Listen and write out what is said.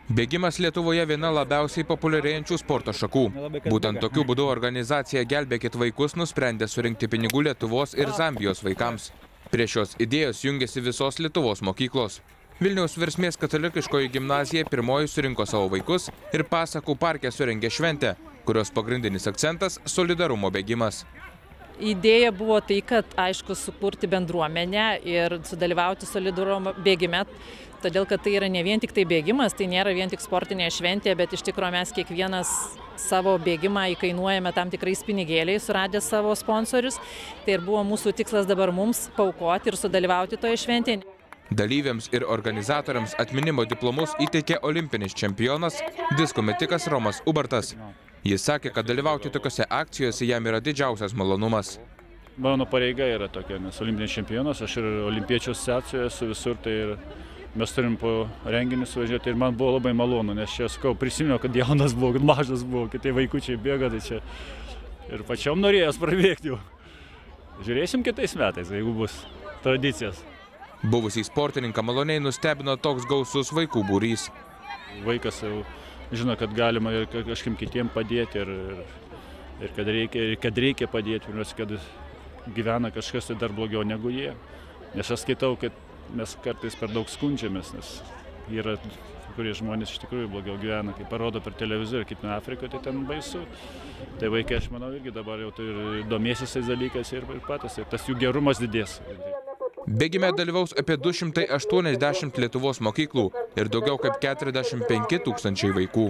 Bėgimas Lietuvoje viena labiausiai populiarėjančių sporto šakų. Būtent tokiu būdu organizacija Gelbėkit vaikus nusprendė surinkti pinigų Lietuvos ir Zambijos vaikams. Prie šios idėjos jungiasi visos Lietuvos mokyklos. Vilniaus Versmės katalikiškoji gimnazija pirmoji surinko savo vaikus ir Pasakų parke surengė šventę, kurios pagrindinis akcentas – solidarumo bėgimas. Idėja buvo tai, kad, aišku, sukurti bendruomenę ir sudalyvauti solidarumo bėgime, todėl kad tai yra ne vien tik tai bėgimas, tai nėra vien tik sportinė šventė, bet iš tikrųjų mes kiekvienas savo bėgimą įkainuojame tam tikrais pinigėliais, suradę savo sponsorius. Tai ir buvo mūsų tikslas dabar mums paaukoti ir sudalyvauti toje šventėje. Dalyviams ir organizatoriams atminimo diplomus įteikė olimpinis čempionas, disko metikas Romas Ubartas. Jis sakė, kad dalyvauti tokiose akcijose jam yra didžiausias malonumas. Mano pareiga yra tokia, nes olimpinis čempionas, aš ir olimpiečių asociacijoje esu visur, tai ir mes turim po renginius važiuoti ir man buvo labai malonu, nes čia, sakau, prisimenu, kad jaunas buvau, kad mažas buvau, kitai vaikučiai bėga, tai čia ir pačiom norėjęs prabėgti jau. Žiūrėsim kitais metais, jeigu bus tradicijas. Buvusį sportininką maloniai nustebino toks gausus vaikų būrys. Vaikas jau žino, kad galima ir kažkim kitiem padėti ir kad reikia padėti, kad gyvena kažkas tai dar blogiau negu jie. Nes aš skaitau, kad mes kartais per daug skundžiamės, nes yra kurie žmonės iš tikrųjų blogiau gyvena, kaip parodo per televizorių, kaip nuo Afrikoje, tai ten baisu. Tai vaikai, aš manau, irgi dabar jau domėsis tais dalykais ir patys, ir tas jų gerumas didės. Bėgime dalyvaus apie 280 Lietuvos mokyklų ir daugiau kaip 45 000 vaikų.